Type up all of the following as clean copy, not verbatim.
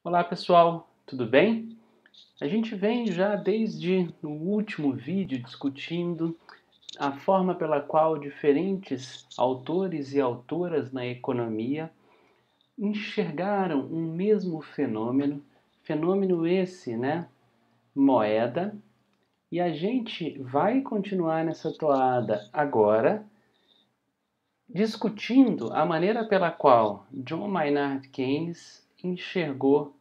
Olá pessoal, tudo bem? A gente vem já desde o último vídeo discutindo a forma pela qual diferentes autores e autoras na economia enxergaram um mesmo fenômeno esse, né? Moeda, e a gente vai continuar nessa toada agora, discutindo a maneira pela qual John Maynard Keynes enxergou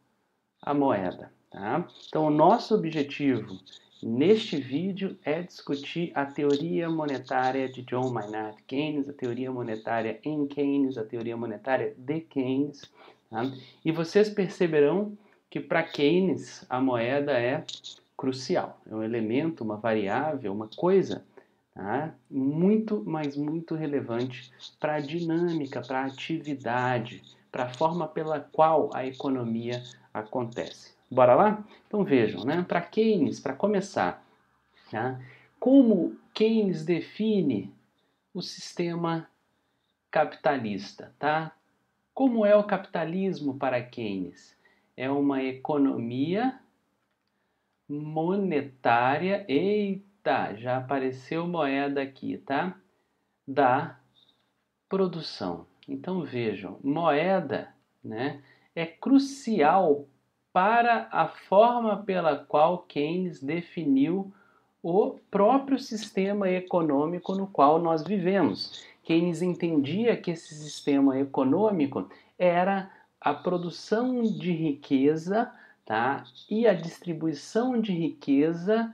a moeda. Tá? Então, o nosso objetivo neste vídeo é discutir a teoria monetária de John Maynard Keynes, a teoria monetária em Keynes, a teoria monetária de Keynes. Tá? E vocês perceberão que para Keynes a moeda é crucial, é um elemento, uma variável, uma coisa, tá? Muito, mas muito relevante para a dinâmica, para a atividade, para a forma pela qual a economia acontece. Bora lá? Então vejam, né? Para Keynes, para começar, tá? Como Keynes define o sistema capitalista, tá? Como é o capitalismo para Keynes? É uma economia monetária, eita, já apareceu moeda aqui, tá? Da produção. Então vejam, moeda, né, é crucial para a forma pela qual Keynes definiu o próprio sistema econômico no qual nós vivemos. Keynes entendia que esse sistema econômico era a produção de riqueza, tá? E a distribuição de riqueza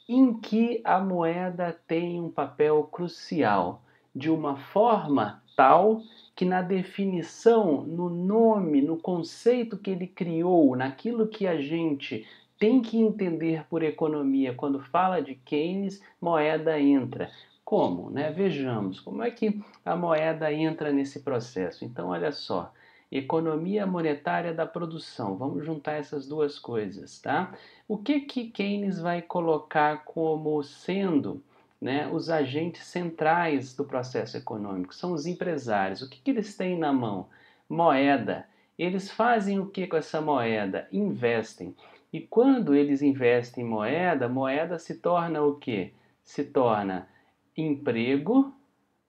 em que a moeda tem um papel crucial, de uma forma tal que na definição, no nome, no conceito que ele criou, naquilo que a gente tem que entender por economia, quando fala de Keynes, moeda entra. Como? Né? Vejamos, como é que a moeda entra nesse processo? Então, olha só, economia monetária da produção, vamos juntar essas duas coisas, tá? O que Keynes vai colocar como sendo, né, os agentes centrais do processo econômico? São os empresários. O que eles têm na mão? Moeda. Eles fazem o que com essa moeda? Investem. E quando eles investem em moeda, moeda se torna o quê? Se torna emprego,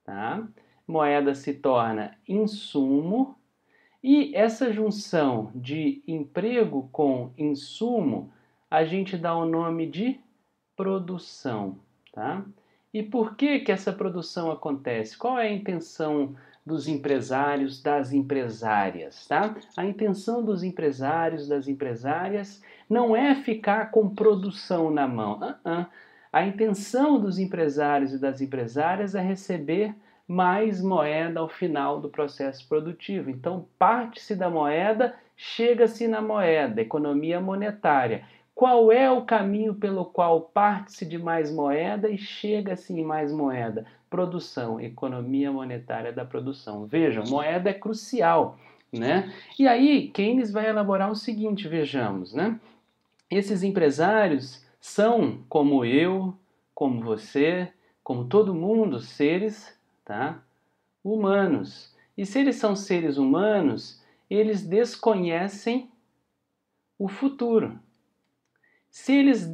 tá? Moeda se torna insumo, e essa junção de emprego com insumo, a gente dá o nome de produção, tá? E por que que essa produção acontece? Qual é a intenção dos empresários, das empresárias, tá? A intenção dos empresários, das empresárias não é ficar com produção na mão. A intenção dos empresários e das empresárias é receber mais moeda ao final do processo produtivo. Então, parte-se da moeda, chega-se na moeda, economia monetária. Qual é o caminho pelo qual parte-se de mais moeda e chega-se em mais moeda? Produção, economia monetária da produção. Vejam, moeda é crucial, né? E aí, Keynes vai elaborar o seguinte, vejamos, né? Esses empresários são, como eu, como você, como todo mundo, seres, tá? Humanos. E se eles são seres humanos, eles desconhecem o futuro. Se eles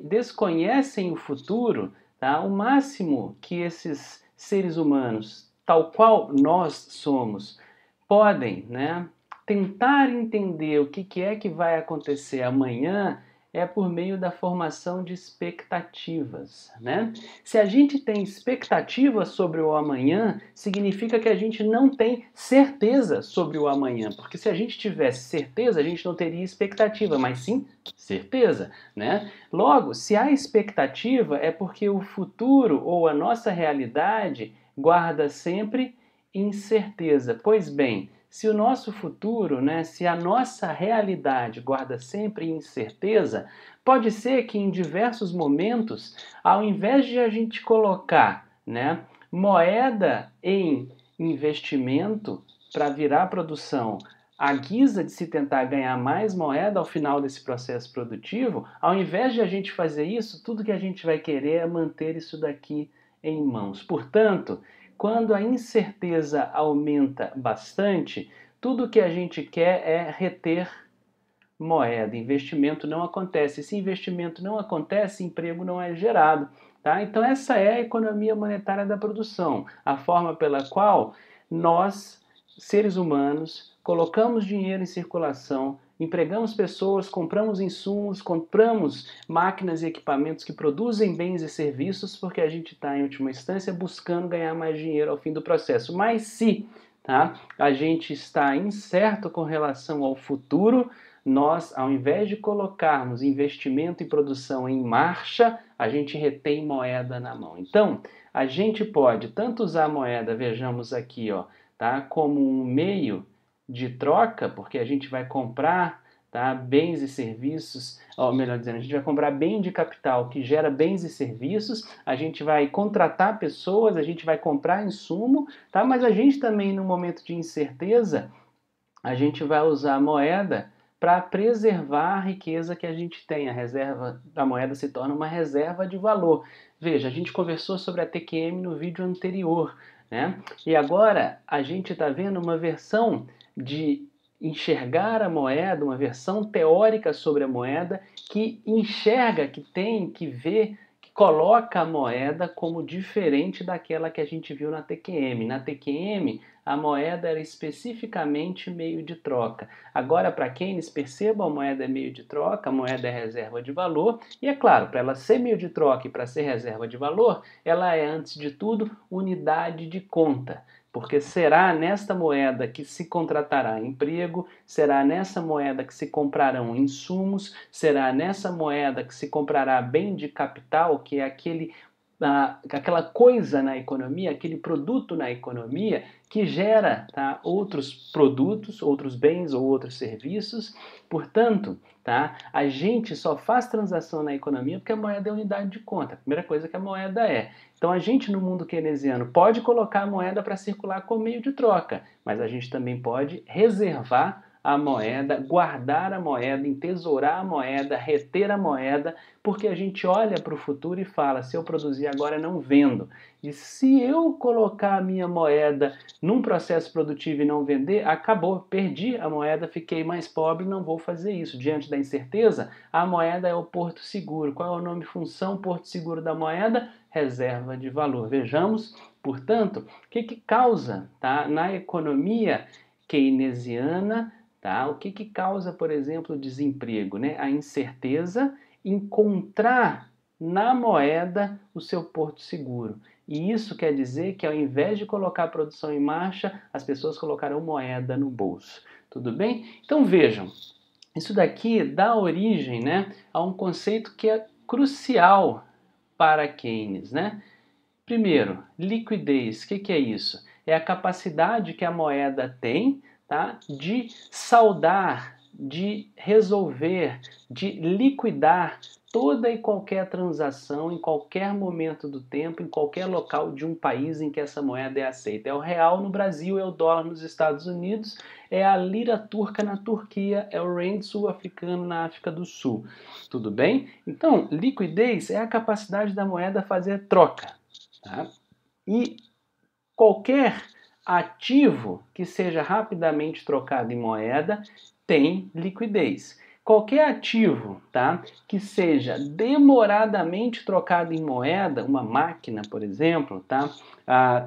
desconhecem o futuro, tá? O máximo que esses seres humanos, tal qual nós somos, podem, né, tentar entender o que é que vai acontecer amanhã é por meio da formação de expectativas, né? Se a gente tem expectativa sobre o amanhã, significa que a gente não tem certeza sobre o amanhã, porque se a gente tivesse certeza, a gente não teria expectativa, mas sim certeza, né? Logo, se há expectativa, é porque o futuro ou a nossa realidade guarda sempre incerteza. Pois bem, se o nosso futuro, né, se a nossa realidade guarda sempre incerteza, pode ser que em diversos momentos, ao invés de a gente colocar, né, moeda em investimento para virar produção, à guisa de se tentar ganhar mais moeda ao final desse processo produtivo, ao invés de a gente fazer isso, tudo que a gente vai querer é manter isso daqui em mãos. Portanto, quando a incerteza aumenta bastante, tudo que a gente quer é reter moeda, investimento não acontece. Se investimento não acontece, emprego não é gerado. Tá? Então essa é a economia monetária da produção, a forma pela qual nós, seres humanos, colocamos dinheiro em circulação, empregamos pessoas, compramos insumos, compramos máquinas e equipamentos que produzem bens e serviços, porque a gente está, em última instância, buscando ganhar mais dinheiro ao fim do processo. Mas se a gente está incerto com relação ao futuro, nós, ao invés de colocarmos investimento e produção em marcha, a gente retém moeda na mão. Então, a gente pode tanto usar a moeda, vejamos aqui, ó, como um meio de troca, porque a gente vai comprar bens e serviços, ou melhor dizendo, a gente vai comprar bem de capital que gera bens e serviços, a gente vai contratar pessoas, a gente vai comprar insumo, mas a gente também, no momento de incerteza, a gente vai usar a moeda para preservar a riqueza que a gente tem. A reserva da moeda se torna uma reserva de valor. Veja, a gente conversou sobre a TQM no vídeo anterior, né? E agora a gente está vendo uma versão de enxergar a moeda, uma versão teórica sobre a moeda que enxerga, que tem, que vê, que coloca a moeda como diferente daquela que a gente viu na TQM. Na TQM, a moeda era especificamente meio de troca. Agora, para Keynes, perceba, a moeda é meio de troca, a moeda é reserva de valor, e é claro, para ela ser meio de troca e para ser reserva de valor, ela é, antes de tudo, unidade de conta. Porque será nesta moeda que se contratará emprego, será nessa moeda que se comprarão insumos, será nessa moeda que se comprará bem de capital, que é aquela coisa na economia, aquele produto na economia que gera outros produtos, outros bens ou outros serviços. Portanto, a gente só faz transação na economia porque a moeda é unidade de conta, a primeira coisa que a moeda é. Então a gente, no mundo keynesiano, pode colocar a moeda para circular como meio de troca, mas a gente também pode reservar a moeda, guardar a moeda, entesourar a moeda, reter a moeda, porque a gente olha para o futuro e fala, se eu produzir agora, não vendo. E se eu colocar a minha moeda num processo produtivo e não vender, acabou, perdi a moeda, fiquei mais pobre, não vou fazer isso. Diante da incerteza, a moeda é o porto seguro. Qual é o nome e função porto seguro da moeda? Reserva de valor. Vejamos, portanto, o que causa na economia keynesiana, o que causa, por exemplo, o desemprego, né? A incerteza, encontrar na moeda o seu porto seguro. E isso quer dizer que, ao invés de colocar a produção em marcha, as pessoas colocarão moeda no bolso. Tudo bem? Então vejam, isso daqui dá origem, né, a um conceito que é crucial para Keynes, né? Primeiro, liquidez. O que é isso? É a capacidade que a moeda tem de saldar, de resolver, de liquidar toda e qualquer transação em qualquer momento do tempo, em qualquer local de um país em que essa moeda é aceita. É o real no Brasil, é o dólar nos Estados Unidos, é a lira turca na Turquia, é o rand sul-africano na África do Sul. Tudo bem? Então, liquidez é a capacidade da moeda fazer troca. E qualquer ativo que seja rapidamente trocado em moeda tem liquidez. Qualquer ativo que seja demoradamente trocado em moeda, uma máquina, por exemplo,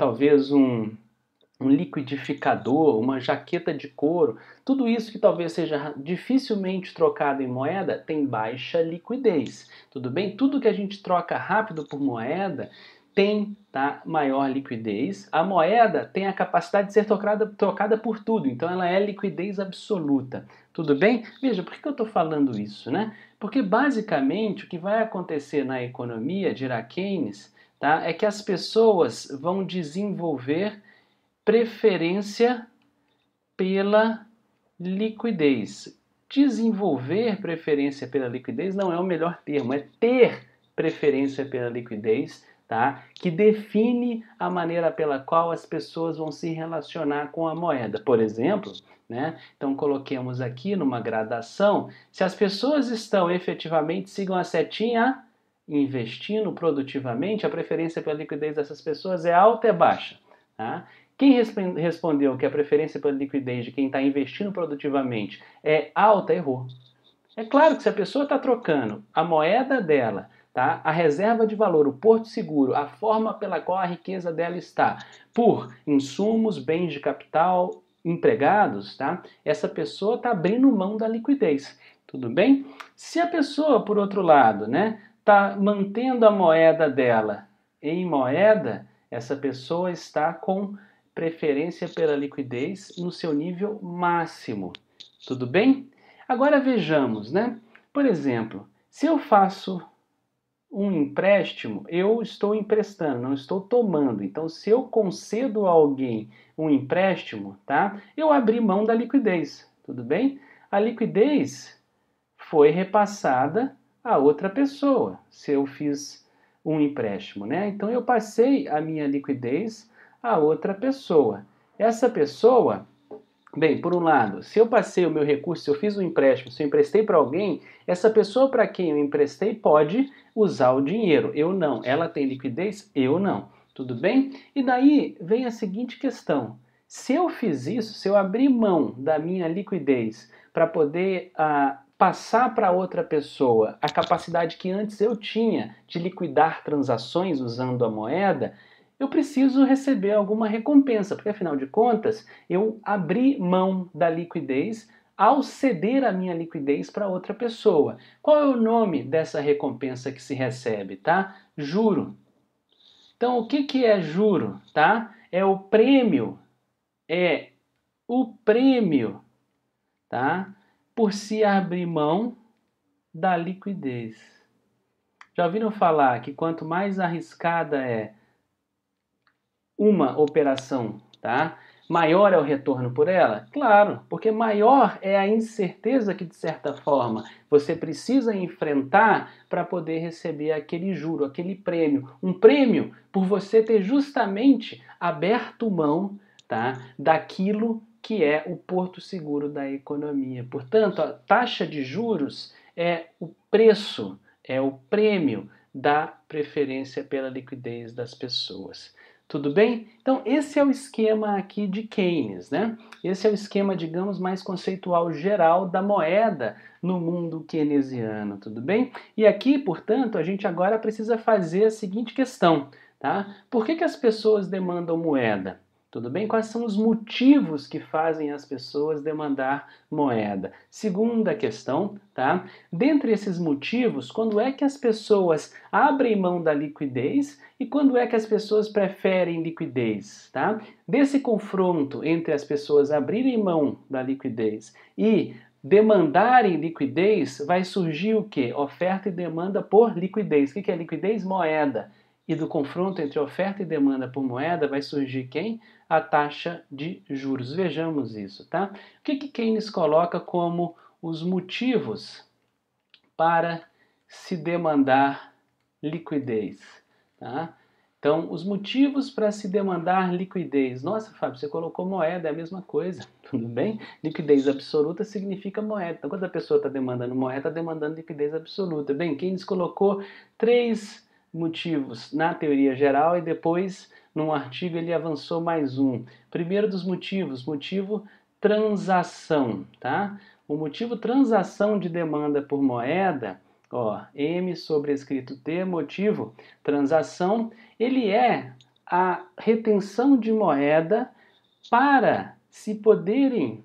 talvez um liquidificador, uma jaqueta de couro, tudo isso que talvez seja dificilmente trocado em moeda tem baixa liquidez. Tudo bem? Tudo que a gente troca rápido por moeda tem maior liquidez. A moeda tem a capacidade de ser trocada por tudo, então ela é liquidez absoluta. Tudo bem? Veja, por que eu estou falando isso, né? Porque basicamente o que vai acontecer na economia, dirá Keynes, é que as pessoas vão desenvolver preferência pela liquidez. Desenvolver preferência pela liquidez não é o melhor termo, é ter preferência pela liquidez, que define a maneira pela qual as pessoas vão se relacionar com a moeda. Por exemplo, então coloquemos aqui numa gradação, se as pessoas estão efetivamente, sigam a setinha, investindo produtivamente, a preferência pela liquidez dessas pessoas é alta ou é baixa? Quem respondeu que a preferência pela liquidez de quem está investindo produtivamente é alta, errou. É claro que se a pessoa está trocando a moeda dela, tá, a reserva de valor, o porto seguro, a forma pela qual a riqueza dela está, por insumos, bens de capital, empregados, tá, essa pessoa está abrindo mão da liquidez. Tudo bem? Se a pessoa, por outro lado, né, está mantendo a moeda dela em moeda, essa pessoa está com preferência pela liquidez no seu nível máximo. Tudo bem? Agora vejamos, né? Por exemplo, se eu faço um empréstimo, eu estou emprestando, não estou tomando. Então, se eu concedo a alguém um empréstimo, tá? Eu abri mão da liquidez, tudo bem? A liquidez foi repassada a outra pessoa, se eu fiz um empréstimo, né? Então, eu passei a minha liquidez a outra pessoa. Essa pessoa, bem, por um lado, se eu passei o meu recurso, se eu fiz um empréstimo, se eu emprestei para alguém, essa pessoa para quem eu emprestei pode usar o dinheiro. Eu não. Ela tem liquidez? Eu não. Tudo bem? E daí vem a seguinte questão. Se eu fiz isso, se eu abrir mão da minha liquidez para poder passar para outra pessoa a capacidade que antes eu tinha de liquidar transações usando a moeda, eu preciso receber alguma recompensa, porque afinal de contas, eu abri mão da liquidez ao ceder a minha liquidez para outra pessoa. Qual é o nome dessa recompensa que se recebe, tá? Juro. Então, o que é juro, tá? É o prêmio, tá? Por se abrir mão da liquidez. Já ouviram falar que quanto mais arriscada é uma operação, tá? Maior é o retorno por ela? Claro, porque maior é a incerteza que, de certa forma, você precisa enfrentar para poder receber aquele juro, aquele prêmio. Um prêmio por você ter justamente aberto mão, tá, daquilo que é o porto seguro da economia. Portanto, a taxa de juros é o preço, é o prêmio da preferência pela liquidez das pessoas. Tudo bem? Então, esse é o esquema aqui de Keynes, né? Esse é o esquema, digamos, mais conceitual geral da moeda no mundo keynesiano, tudo bem? E aqui, portanto, a gente agora precisa fazer a seguinte questão, tá? Por que as pessoas demandam moeda? Tudo bem? Quais são os motivos que fazem as pessoas demandar moeda? Segunda questão, tá? Dentre esses motivos, quando é que as pessoas abrem mão da liquidez e quando é que as pessoas preferem liquidez, tá? Desse confronto entre as pessoas abrirem mão da liquidez e demandarem liquidez, vai surgir o quê? Oferta e demanda por liquidez. O que é liquidez? Moeda. E do confronto entre oferta e demanda por moeda vai surgir quem? A taxa de juros. Vejamos isso, tá? O que Keynes coloca como os motivos para se demandar liquidez, tá? Então, os motivos para se demandar liquidez. Nossa, Fábio, você colocou moeda, é a mesma coisa, tudo bem? Liquidez absoluta significa moeda. Então, quando a pessoa está demandando moeda, está demandando liquidez absoluta. Bem, Keynes colocou 3 motivos na teoria geral e depois, num artigo, ele avançou mais um. Primeiro dos motivos, motivo transação, tá? O motivo transação de demanda por moeda, ó, M sobrescrito T, motivo transação, ele é a retenção de moeda para se poder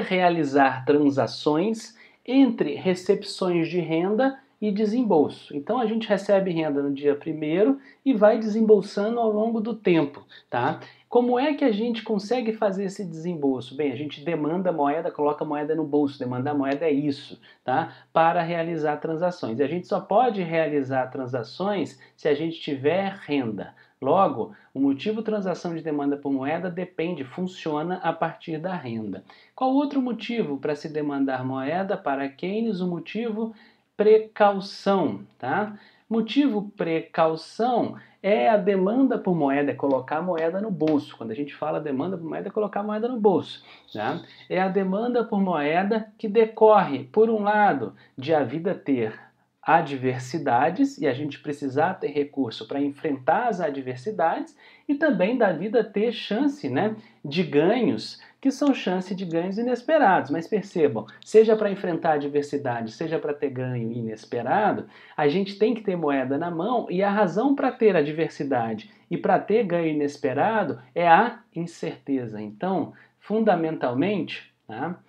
realizar transações entre recepções de renda e desembolso. Então a gente recebe renda no dia 1º e vai desembolsando ao longo do tempo, tá? Como é que a gente consegue fazer esse desembolso? Bem, a gente demanda moeda, coloca moeda no bolso. Demandar moeda é isso, tá? Para realizar transações. E a gente só pode realizar transações se a gente tiver renda. Logo, o motivo transação de demanda por moeda depende, funciona a partir da renda. Qual outro motivo para se demandar moeda? Para Keynes, o motivo precaução, tá? Motivo precaução é a demanda por moeda, é colocar a moeda no bolso. Quando a gente fala demanda por moeda, é colocar a moeda no bolso, tá? É a demanda por moeda que decorre, por um lado, de a vida ter adversidades e a gente precisar ter recurso para enfrentar as adversidades e também da vida ter chance, né, de ganhos que são chances de ganhos inesperados. Mas percebam, seja para enfrentar a adversidade, seja para ter ganho inesperado, a gente tem que ter moeda na mão, e a razão para ter adversidade e para ter ganho inesperado é a incerteza. Então, fundamentalmente, tá,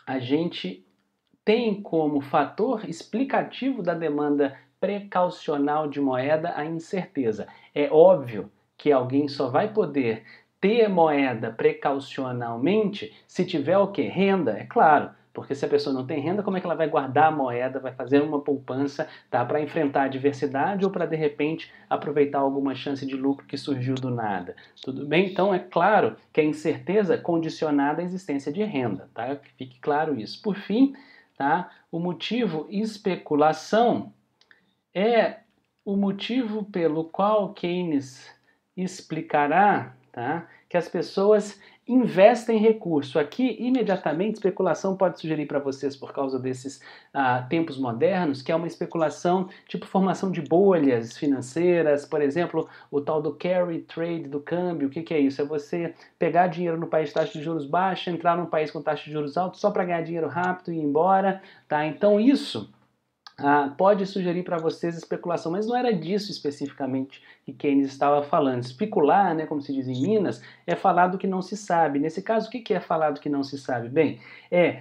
a gente tem como fator explicativo da demanda precaucional de moeda a incerteza. É óbvio que alguém só vai poder ter moeda precaucionalmente se tiver o quê? Renda, é claro. Porque se a pessoa não tem renda, como é que ela vai guardar a moeda, vai fazer uma poupança, tá, para enfrentar a adversidade ou para, de repente, aproveitar alguma chance de lucro que surgiu do nada? Tudo bem? Então, é claro que a incerteza é condicionada à existência de renda, tá? Que fique claro isso. Por fim, tá, o motivo especulação é o motivo pelo qual Keynes explicará, tá, que as pessoas investem recurso. Aqui, imediatamente, especulação pode sugerir para vocês, por causa desses tempos modernos, que é uma especulação tipo formação de bolhas financeiras, por exemplo, o tal do carry trade do câmbio. O que é isso? É você pegar dinheiro no país de taxa de juros baixa, entrar num país com taxa de juros alta só para ganhar dinheiro rápido e ir embora, tá? Então isso pode sugerir para vocês especulação, mas não era disso especificamente que Keynes estava falando. Especular, né, como se diz em Minas, é falar do que não se sabe. Nesse caso, o que é falar do que não se sabe? Bem,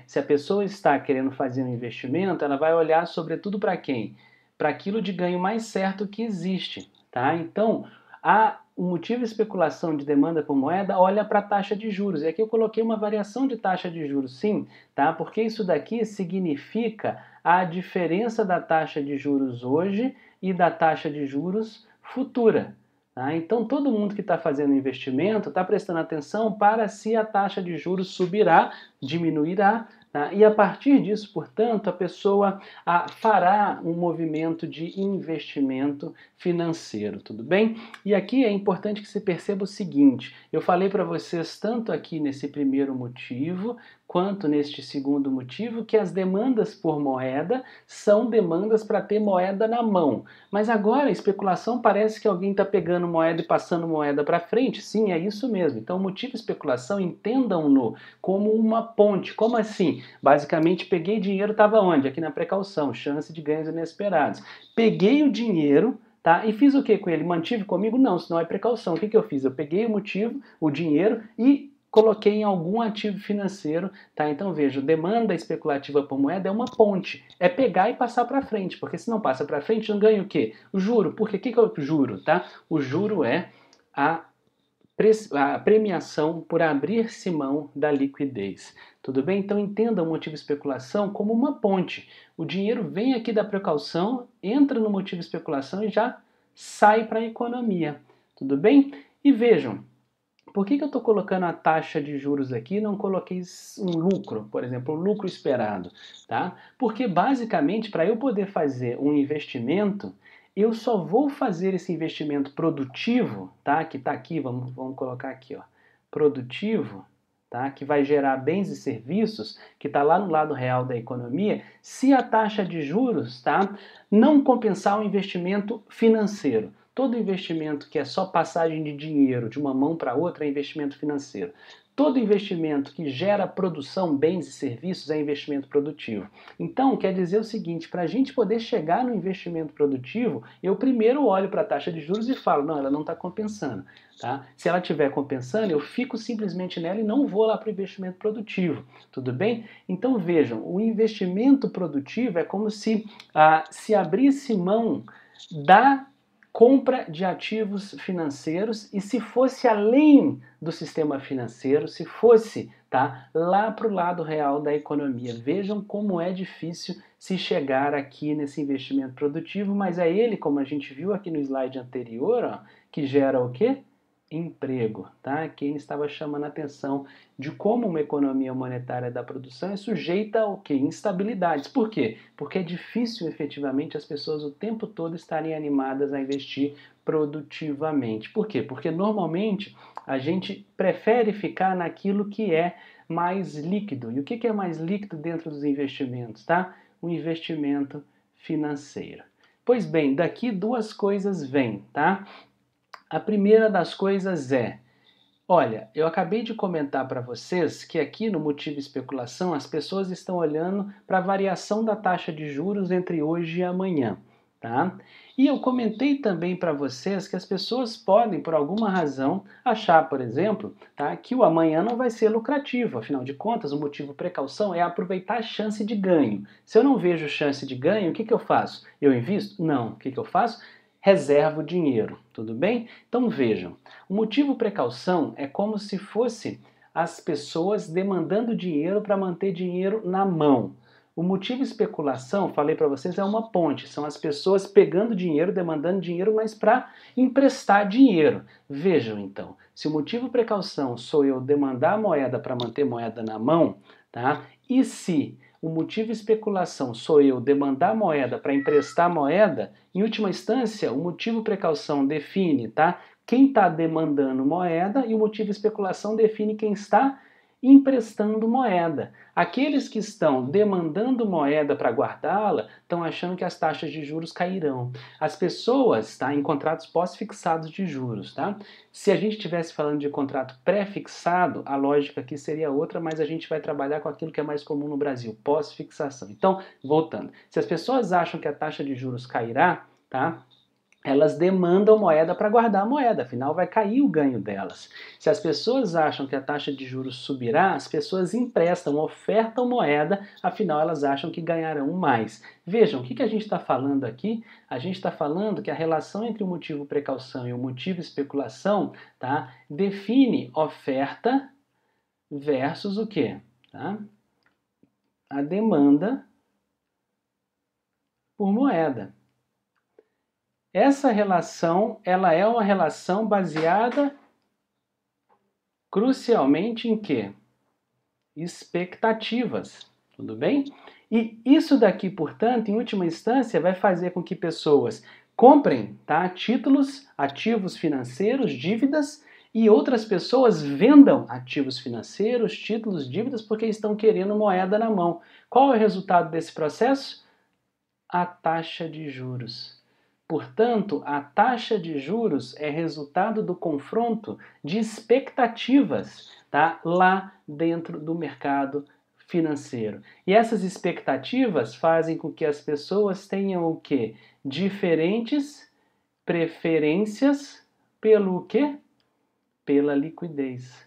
se a pessoa está querendo fazer um investimento, ela vai olhar sobretudo para quem? Para aquilo de ganho mais certo que existe, tá? Então, o motivo de especulação de demanda por moeda olha para a taxa de juros. E aqui eu coloquei uma variação de taxa de juros, sim, tá? Porque isso daqui significa a diferença da taxa de juros hoje e da taxa de juros futura. Tá? Então, todo mundo que está fazendo investimento está prestando atenção para se a taxa de juros subirá, diminuirá, tá? E a partir disso, portanto, a pessoa fará um movimento de investimento financeiro, tudo bem? E aqui é importante que se perceba o seguinte, eu falei para vocês tanto aqui nesse primeiro motivo, quanto neste segundo motivo, que as demandas por moeda são demandas para ter moeda na mão. Mas agora a especulação parece que alguém está pegando moeda e passando moeda para frente. Sim, é isso mesmo. Então o motivo de especulação, entendam-no como uma ponte. Como assim? Basicamente, peguei dinheiro, estava onde? Aqui na precaução, chance de ganhos inesperados. Peguei o dinheiro, tá? E fiz o que com ele? Mantive comigo? Não, senão é precaução. O que eu fiz? Eu peguei o motivo, o dinheiro, e coloquei em algum ativo financeiro, tá? Então veja, demanda especulativa por moeda é uma ponte, é pegar e passar para frente, porque se não passa para frente não ganha o quê? O juro. Porque o que é o juro, tá? O juro é a premiação por abrir-se mão da liquidez. Tudo bem? Então entenda o motivo especulação como uma ponte. O dinheiro vem aqui da precaução, entra no motivo especulação e já sai para a economia. Tudo bem? E vejam, por que eu estou colocando a taxa de juros aqui e não coloquei um lucro, por exemplo, o lucro esperado? Tá? Porque basicamente, para eu poder fazer um investimento, eu só vou fazer esse investimento produtivo, tá? Que está aqui, vamos colocar aqui, ó, produtivo, tá? Que vai gerar bens e serviços, que está lá no lado real da economia, se a taxa de juros, tá, não compensar o investimento financeiro. Todo investimento que é só passagem de dinheiro de uma mão para outra é investimento financeiro. Todo investimento que gera produção, bens e serviços é investimento produtivo. Então, quer dizer o seguinte, para a gente poder chegar no investimento produtivo, eu primeiro olho para a taxa de juros e falo, não, ela não está compensando. Tá? Se ela estiver compensando, eu fico simplesmente nela e não vou lá para o investimento produtivo. Tudo bem? Então, vejam, o investimento produtivo é como se abrisse mão da compra de ativos financeiros, e se fosse além do sistema financeiro, se fosse, tá, lá para o lado real da economia. Vejam como é difícil se chegar aqui nesse investimento produtivo, mas é ele, como a gente viu aqui no slide anterior, ó, que gera o quê? Emprego, tá? Keynes estava chamando a atenção de como uma economia monetária da produção é sujeita ao quê? Instabilidades. Por quê? Porque é difícil efetivamente as pessoas o tempo todo estarem animadas a investir produtivamente. Por quê? Porque normalmente a gente prefere ficar naquilo que é mais líquido. E o que é mais líquido dentro dos investimentos, tá? O investimento financeiro. Pois bem, daqui duas coisas vêm, tá? A primeira das coisas é Olha, eu acabei de comentar para vocês que aqui no motivo especulação as pessoas estão olhando para a variação da taxa de juros entre hoje e amanhã, tá? E eu comentei também para vocês que as pessoas podem, por alguma razão, achar, por exemplo, tá, que o amanhã não vai ser lucrativo. Afinal de contas, o motivo precaução é aproveitar a chance de ganho. Se eu não vejo chance de ganho, o que eu faço? Eu invisto? Não. O que eu faço? Reservo dinheiro, tudo bem? Então vejam, o motivo precaução é como se fosse as pessoas demandando dinheiro para manter dinheiro na mão. O motivo especulação, falei para vocês, é uma ponte, são as pessoas pegando dinheiro, demandando dinheiro, mas para emprestar dinheiro. Vejam então, se o motivo precaução sou eu demandar moeda para manter moeda na mão, tá? E se o motivo especulação sou eu demandar moeda para emprestar moeda, em última instância, o motivo precaução define, tá? Quem está demandando moeda e o motivo especulação define quem está emprestando moeda. Aqueles que estão demandando moeda para guardá-la estão achando que as taxas de juros cairão. As pessoas, tá, em contratos pós-fixados de juros, tá? Se a gente estivesse falando de contrato pré-fixado, a lógica aqui seria outra, mas a gente vai trabalhar com aquilo que é mais comum no Brasil, pós-fixação. Então, voltando, se as pessoas acham que a taxa de juros cairá, tá? Elas demandam moeda para guardar a moeda, afinal vai cair o ganho delas. Se as pessoas acham que a taxa de juros subirá, as pessoas emprestam, ofertam moeda, afinal elas acham que ganharão mais. Vejam, o que a gente está falando aqui? A gente está falando que a relação entre o motivo precaução e o motivo especulação, tá, define oferta versus o quê? Tá? A demanda por moeda. Essa relação, ela é uma relação baseada crucialmente em quê? Expectativas, tudo bem? E isso daqui, portanto, em última instância, vai fazer com que pessoas comprem, tá, títulos, ativos financeiros, dívidas, e outras pessoas vendam ativos financeiros, títulos, dívidas, porque estão querendo moeda na mão. Qual é o resultado desse processo? A taxa de juros. Portanto, a taxa de juros é resultado do confronto de expectativas, tá, lá dentro do mercado financeiro. E essas expectativas fazem com que as pessoas tenham o quê? Diferentes preferências pelo quê? Pela liquidez.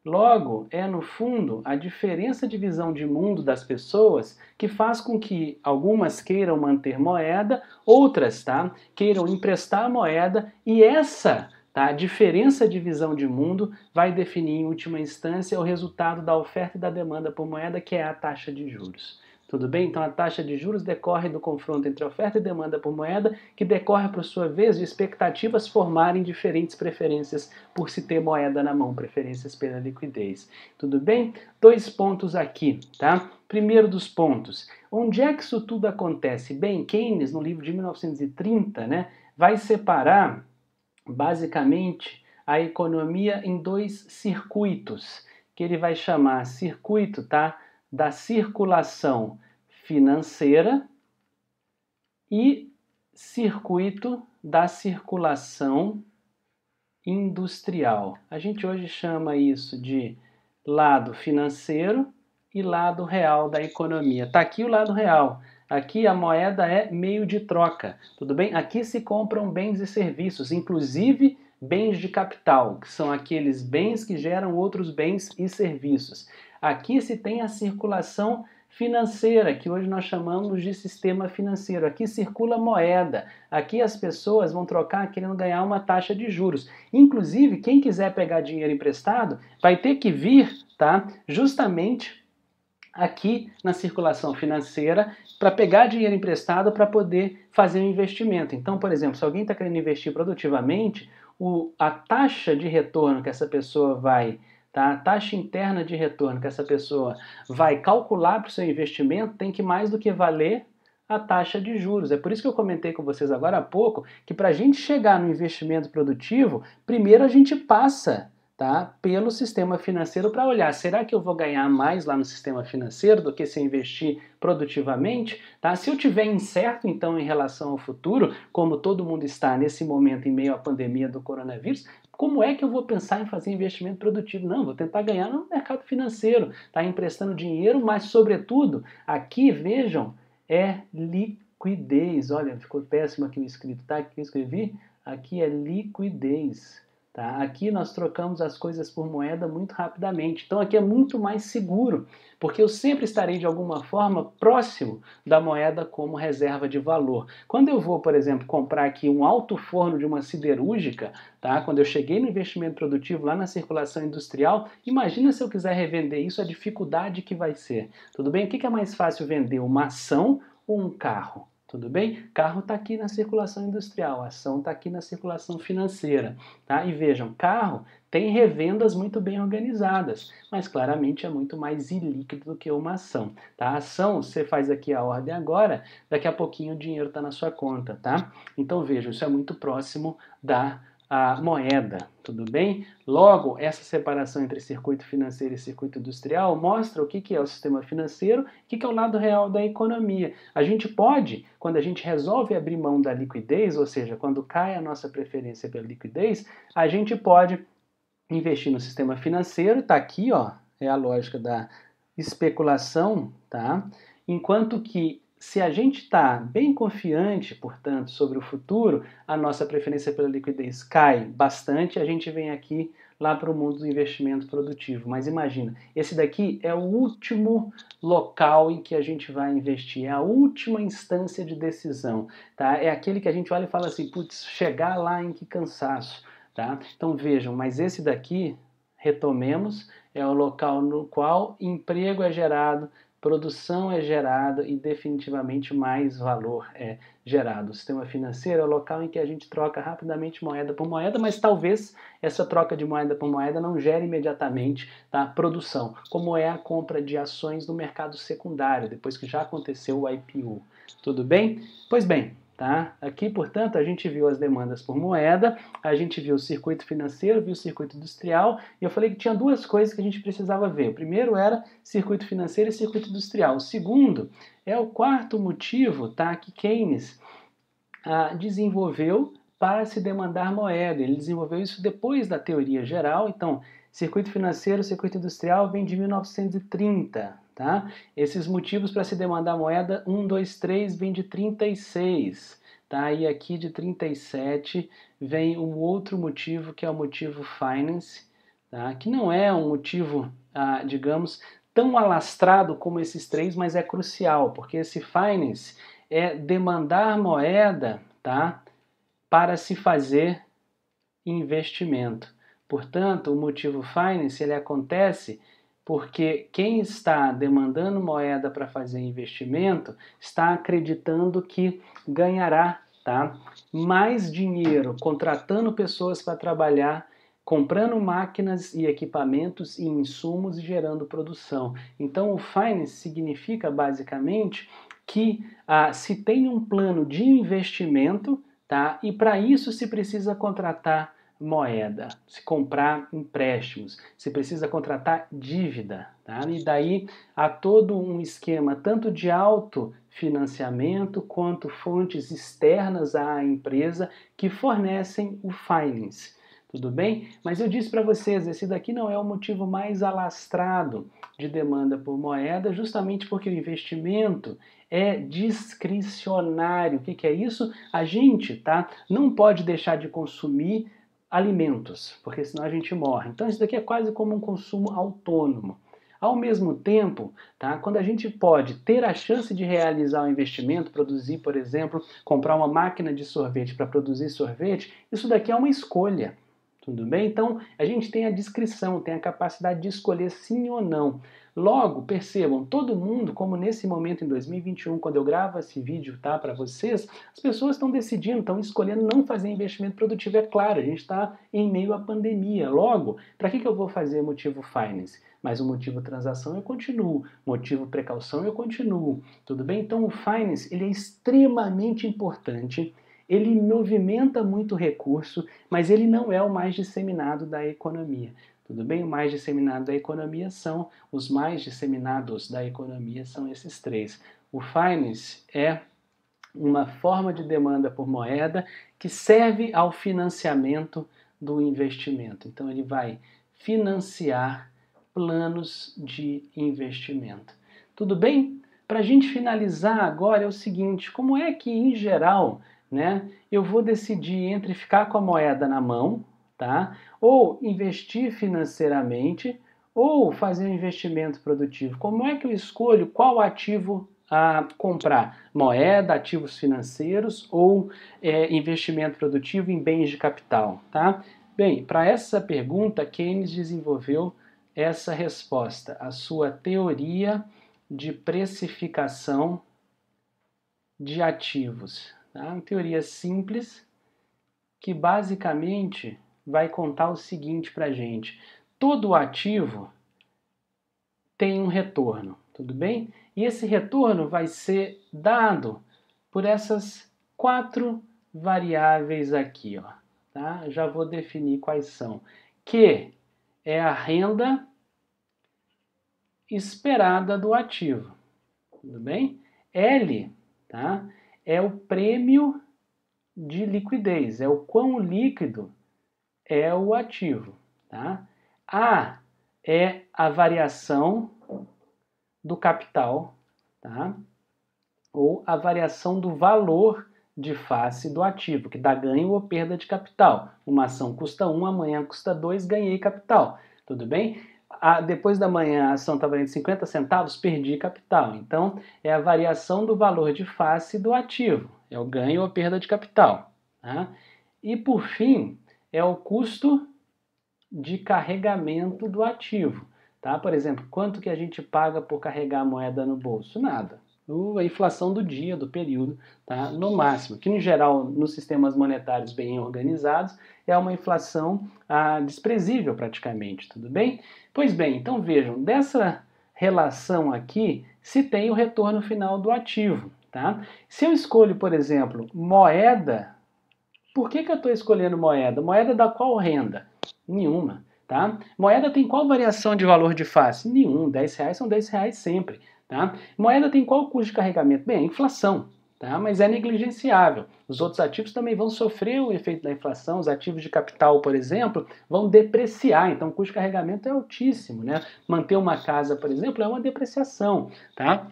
Logo, é no fundo a diferença de visão de mundo das pessoas que faz com que algumas queiram manter moeda, outras, tá, queiram emprestar moeda, e essa, tá, diferença de visão de mundo vai definir em última instância o resultado da oferta e da demanda por moeda, que é a taxa de juros. Tudo bem? Então a taxa de juros decorre do confronto entre oferta e demanda por moeda, que decorre, por sua vez, de expectativas formarem diferentes preferências por se ter moeda na mão, preferências pela liquidez. Tudo bem? 2 pontos aqui, tá? Primeiro dos pontos, onde é que isso tudo acontece? Bem, Keynes, no livro de 1930, né, vai separar, basicamente, a economia em 2 circuitos, que ele vai chamar circuito, tá, da circulação financeira e circuito da circulação industrial. A gente hoje chama isso de lado financeiro e lado real da economia. Está aqui o lado real. Aqui a moeda é meio de troca, tudo bem? Aqui se compram bens e serviços, inclusive bens de capital, que são aqueles bens que geram outros bens e serviços. Aqui se tem a circulação financeira, que hoje nós chamamos de sistema financeiro. Aqui circula moeda, aqui as pessoas vão trocar querendo ganhar uma taxa de juros. Inclusive, quem quiser pegar dinheiro emprestado vai ter que vir, tá, justamente aqui na circulação financeira para pegar dinheiro emprestado para poder fazer um investimento. Então, por exemplo, se alguém está querendo investir produtivamente, a taxa de retorno que essa pessoa vai, tá, a taxa interna de retorno que essa pessoa vai calcular para o seu investimento tem que mais do que valer a taxa de juros. É por isso que eu comentei com vocês agora há pouco que para a gente chegar no investimento produtivo, primeiro a gente passa, tá, pelo sistema financeiro para olhar, será que eu vou ganhar mais lá no sistema financeiro do que se eu investir produtivamente? Tá? Se eu tiver incerto, então, em relação ao futuro, como todo mundo está nesse momento em meio à pandemia do coronavírus, como é que eu vou pensar em fazer investimento produtivo? Não, vou tentar ganhar no mercado financeiro, tá, emprestando dinheiro, mas, sobretudo, aqui, vejam, é liquidez. Olha, ficou péssimo aqui o escrito, tá? Aqui eu escrevi, aqui é liquidez. Tá? Aqui nós trocamos as coisas por moeda muito rapidamente. Então aqui é muito mais seguro, porque eu sempre estarei de alguma forma próximo da moeda como reserva de valor. Quando eu vou, por exemplo, comprar aqui um alto forno de uma siderúrgica, tá? Quando eu cheguei no investimento produtivo lá na circulação industrial, imagina se eu quiser revender isso, a dificuldade que vai ser. Tudo bem? O que é mais fácil vender, uma ação ou um carro? Tudo bem? Carro está aqui na circulação industrial, ação está aqui na circulação financeira. Tá? E vejam, carro tem revendas muito bem organizadas, mas claramente é muito mais ilíquido do que uma ação. Tá? A ação, você faz aqui a ordem agora, daqui a pouquinho o dinheiro está na sua conta. Tá? Então vejam, isso é muito próximo da moeda, tudo bem? Logo, essa separação entre circuito financeiro e circuito industrial mostra o que é o sistema financeiro e o que é o lado real da economia. A gente pode, quando a gente resolve abrir mão da liquidez, ou seja, quando cai a nossa preferência pela liquidez, a gente pode investir no sistema financeiro, tá aqui, ó, é a lógica da especulação, tá? Enquanto que se a gente está bem confiante, portanto, sobre o futuro, a nossa preferência pela liquidez cai bastante, a gente vem aqui lá para o mundo do investimento produtivo. Mas imagina, esse daqui é o último local em que a gente vai investir, é a última instância de decisão, tá? É aquele que a gente olha e fala assim, putz, chegar lá em que cansaço, tá? Então vejam, mas esse daqui, retomemos, é o local no qual emprego é gerado, produção é gerada e definitivamente mais valor é gerado. O sistema financeiro é o local em que a gente troca rapidamente moeda por moeda, mas talvez essa troca de moeda por moeda não gere imediatamente, tá, produção, como é a compra de ações no mercado secundário, depois que já aconteceu o IPO. Tudo bem? Pois bem, tá? Aqui, portanto, a gente viu as demandas por moeda, a gente viu o circuito financeiro, viu o circuito industrial, e eu falei que tinha duas coisas que a gente precisava ver. O primeiro era circuito financeiro e circuito industrial. O segundo é o quarto motivo, tá, que Keynes desenvolveu para se demandar moeda. Ele desenvolveu isso depois da teoria geral. Então, circuito financeiro, circuito industrial vem de 1930. Tá? Esses motivos para se demandar moeda, 1, 2, 3, vem de 36. Tá? E aqui de 37 vem um outro motivo, que é o motivo finance, tá? Que não é um motivo, digamos, tão alastrado como esses três, mas é crucial, porque esse finance é demandar moeda, tá, para se fazer investimento. Portanto, o motivo finance ele acontece porque quem está demandando moeda para fazer investimento está acreditando que ganhará, tá, mais dinheiro contratando pessoas para trabalhar, comprando máquinas e equipamentos e insumos e gerando produção. Então, o finance significa basicamente que se tem um plano de investimento, tá, e para isso se precisa contratar moeda, se comprar empréstimos, se precisa contratar dívida, tá? E daí há todo um esquema tanto de autofinanciamento quanto fontes externas à empresa que fornecem o finance. Tudo bem? Mas eu disse para vocês, esse daqui não é o motivo mais alastrado de demanda por moeda, justamente porque o investimento é discricionário. O que é isso? A gente, tá, não pode deixar de consumir alimentos, porque senão a gente morre. Então isso daqui é quase como um consumo autônomo. Ao mesmo tempo, tá, quando a gente pode ter a chance de realizar um investimento, produzir, por exemplo, comprar uma máquina de sorvete para produzir sorvete, isso daqui é uma escolha. Tudo bem? Então, a gente tem a discrição, tem a capacidade de escolher sim ou não. Logo, percebam, todo mundo, como nesse momento em 2021, quando eu gravo esse vídeo, tá, para vocês, as pessoas estão decidindo, estão escolhendo não fazer investimento produtivo. É claro, a gente está em meio à pandemia. Logo, para que eu vou fazer motivo finance? Mas o motivo transação eu continuo, motivo precaução eu continuo. Tudo bem? Então, o finance ele é extremamente importante ele movimenta muito recurso, mas ele não é o mais disseminado da economia. Tudo bem? O mais disseminado da economia são, os mais disseminados da economia são esses três. O finance é uma forma de demanda por moeda que serve ao financiamento do investimento. Então ele vai financiar planos de investimento. Tudo bem? Para a gente finalizar agora é o seguinte, como é que em geral, né, eu vou decidir entre ficar com a moeda na mão, tá? Ou investir financeiramente, ou fazer um investimento produtivo. Como é que eu escolho qual ativo a comprar? Moeda, ativos financeiros ou investimento produtivo em bens de capital, tá? Bem, para essa pergunta, Keynes desenvolveu essa resposta, a sua teoria de precificação de ativos. Tá? Uma teoria simples que basicamente vai contar o seguinte para a gente. Todo ativo tem um retorno, tudo bem? E esse retorno vai ser dado por essas 4 variáveis aqui, ó, tá? Já vou definir quais são. Q é a renda esperada do ativo, tudo bem? L, tá? É o prêmio de liquidez, é o quão líquido é o ativo, tá? A é a variação do capital, tá? Ou a variação do valor de face do ativo, que dá ganho ou perda de capital. Uma ação custa 1, amanhã custa 2, ganhei capital. Tudo bem? Depois da manhã a ação está valendo 50 centavos, perdi capital. Então, é a variação do valor de face do ativo. É o ganho ou perda de capital. Tá? E, por fim, é o custo de carregamento do ativo. Tá? Por exemplo, quanto que a gente paga por carregar a moeda no bolso? Nada. A inflação do dia, do período, tá? No máximo, que em geral nos sistemas monetários bem organizados é uma inflação desprezível praticamente, tudo bem? Pois bem, então vejam, dessa relação aqui se tem o retorno final do ativo, tá? Se eu escolho, por exemplo, moeda, por que eu estou escolhendo moeda? Moeda da qual renda? Nenhuma, tá? Moeda tem qual variação de valor de face? Nenhum, R$10 são R$10 sempre. Tá? Moeda tem qual custo de carregamento? Bem, a inflação, tá? Mas é negligenciável. Os outros ativos também vão sofrer o efeito da inflação. Os ativos de capital, por exemplo, vão depreciar. Então, o custo de carregamento é altíssimo. Né? Manter uma casa, por exemplo, é uma depreciação. Tá?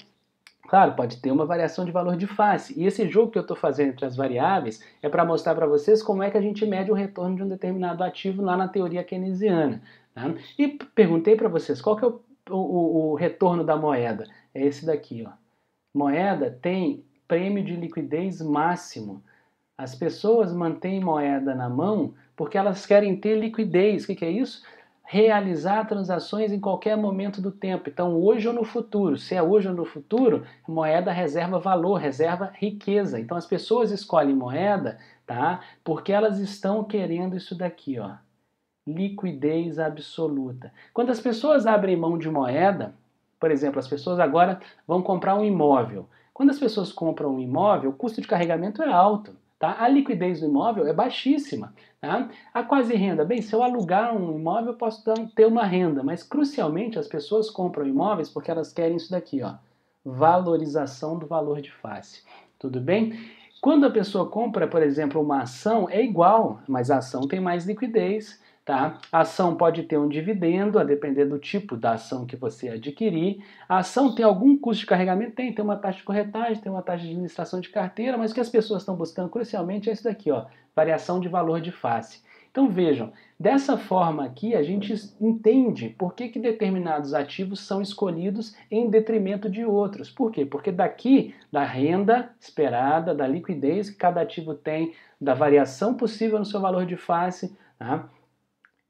Claro, pode ter uma variação de valor de face. E esse jogo que eu estou fazendo entre as variáveis é para mostrar para vocês como é que a gente mede o retorno de um determinado ativo lá na teoria keynesiana. Tá? E perguntei para vocês qual que é o retorno da moeda. É esse daqui, ó. Moeda tem prêmio de liquidez máximo. As pessoas mantêm moeda na mão porque elas querem ter liquidez. O que é isso? Realizar transações em qualquer momento do tempo. Então, hoje ou no futuro. Se é hoje ou no futuro, moeda reserva valor, reserva riqueza. Então, as pessoas escolhem moeda, tá? Porque elas estão querendo isso daqui, ó. Liquidez absoluta. Quando as pessoas abrem mão de moeda, por exemplo, as pessoas agora vão comprar um imóvel. Quando as pessoas compram um imóvel, o custo de carregamento é alto. Tá? A liquidez do imóvel é baixíssima. Tá? A quase renda, bem, se eu alugar um imóvel, eu posso ter uma renda, mas crucialmente as pessoas compram imóveis porque elas querem isso daqui, ó, valorização do valor de face. Tudo bem? Quando a pessoa compra, por exemplo, uma ação, é igual, mas a ação tem mais liquidez. Tá? A ação pode ter um dividendo, a depender do tipo da ação que você adquirir. A ação tem algum custo de carregamento? Tem uma taxa de corretagem, tem uma taxa de administração de carteira, mas o que as pessoas estão buscando crucialmente é isso daqui, ó, variação de valor de face. Então vejam, dessa forma aqui a gente entende por que determinados ativos são escolhidos em detrimento de outros. Por quê? Porque daqui, da renda esperada, da liquidez que cada ativo tem, da variação possível no seu valor de face, tá?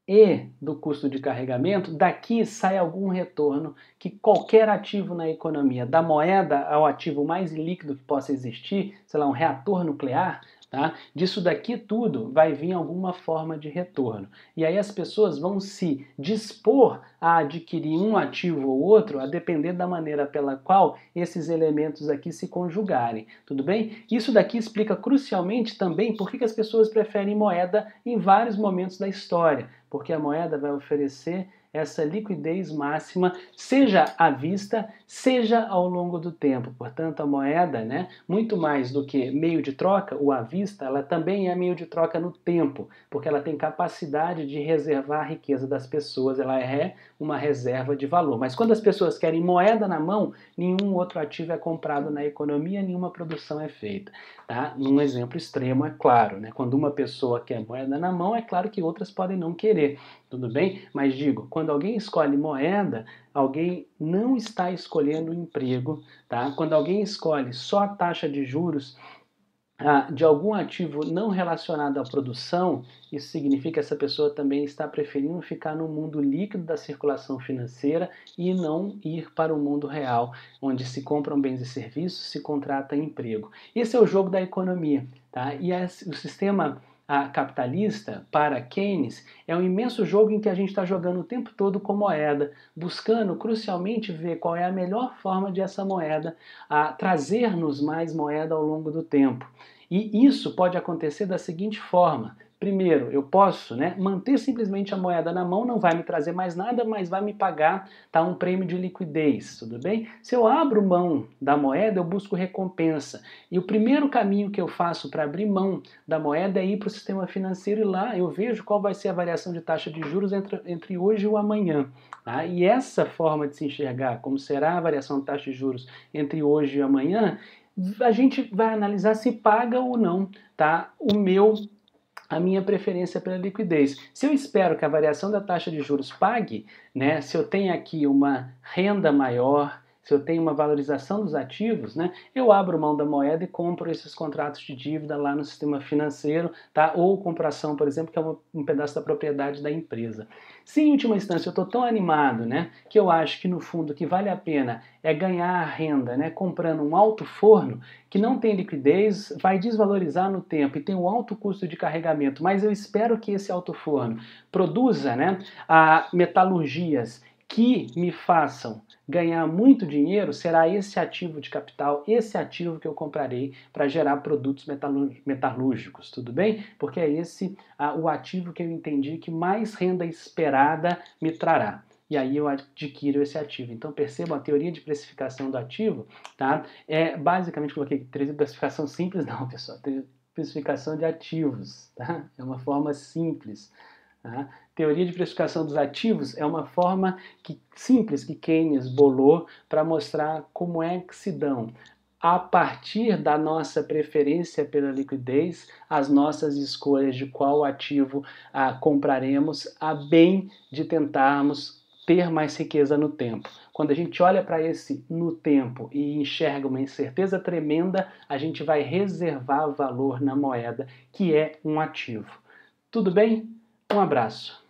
E do custo de carregamento, daqui sai algum retorno que qualquer ativo na economia, da moeda ao ativo mais líquido que possa existir, sei lá, um reator nuclear, Tá? Disso daqui tudo vai vir alguma forma de retorno. E aí as pessoas vão se dispor a adquirir um ativo ou outro a depender da maneira pela qual esses elementos aqui se conjugarem. Tudo bem? Isso daqui explica crucialmente também por que as pessoas preferem moeda em vários momentos da história. Porque a moeda vai oferecer essa liquidez máxima, seja à vista, seja ao longo do tempo. Portanto, a moeda, né, muito mais do que meio de troca, o à vista, ela também é meio de troca no tempo, porque ela tem capacidade de reservar a riqueza das pessoas, ela é uma reserva de valor. Mas quando as pessoas querem moeda na mão, nenhum outro ativo é comprado na economia, nenhuma produção é feita. Tá? Num exemplo extremo, é claro, né? Quando uma pessoa quer moeda na mão, é claro que outras podem não querer. Tudo bem? Mas digo, quando alguém escolhe moeda, alguém não está escolhendo emprego, tá? Quando alguém escolhe só a taxa de juros de algum ativo não relacionado à produção, isso significa que essa pessoa também está preferindo ficar no mundo líquido da circulação financeira e não ir para o mundo real, onde se compram bens e serviços, se contrata emprego. Esse é o jogo da economia, tá? E o sistema capitalista, para Keynes, é um imenso jogo em que a gente está jogando o tempo todo com moeda, buscando crucialmente ver qual é a melhor forma de essa moeda trazer-nos mais moeda ao longo do tempo. E isso pode acontecer da seguinte forma. Primeiro, eu posso, né, manter simplesmente a moeda na mão, não vai me trazer mais nada, mas vai me pagar, tá, um prêmio de liquidez, tudo bem? Se eu abro mão da moeda, eu busco recompensa. E o primeiro caminho que eu faço para abrir mão da moeda é ir para o sistema financeiro e lá eu vejo qual vai ser a variação de taxa de juros entre hoje e o amanhã. Tá? E essa forma de se enxergar como será a variação de taxa de juros entre hoje e amanhã, a gente vai analisar se paga ou não, tá, a minha preferência pela liquidez. Se eu espero que a variação da taxa de juros pague, né, se eu tenho aqui uma renda maior, se eu tenho uma valorização dos ativos, né, eu abro mão da moeda e compro esses contratos de dívida lá no sistema financeiro, tá? Ou compração, por exemplo, que é um pedaço da propriedade da empresa. Se em última instância eu estou tão animado, né, que eu acho que no fundo o que vale a pena é ganhar a renda, né, comprando um alto forno que não tem liquidez, vai desvalorizar no tempo e tem um alto custo de carregamento, mas eu espero que esse alto forno produza, né, metalurgias que me façam ganhar muito dinheiro, será esse ativo de capital, esse ativo que eu comprarei para gerar produtos metalúrgicos, tudo bem? Porque é esse o ativo que eu entendi que mais renda esperada me trará. E aí eu adquiro esse ativo. Então percebam, a teoria de precificação do ativo, tá? Basicamente, coloquei teoria de precificação simples, não, pessoal, precificação de ativos, tá? É uma forma simples. Tá? Teoria de precificação dos ativos é uma forma simples que Keynes bolou para mostrar como é que se dão, a partir da nossa preferência pela liquidez, as nossas escolhas de qual ativo compraremos, a bem de tentarmos ter mais riqueza no tempo. Quando a gente olha para esse no tempo e enxerga uma incerteza tremenda, a gente vai reservar valor na moeda, que é um ativo. Tudo bem? Um abraço.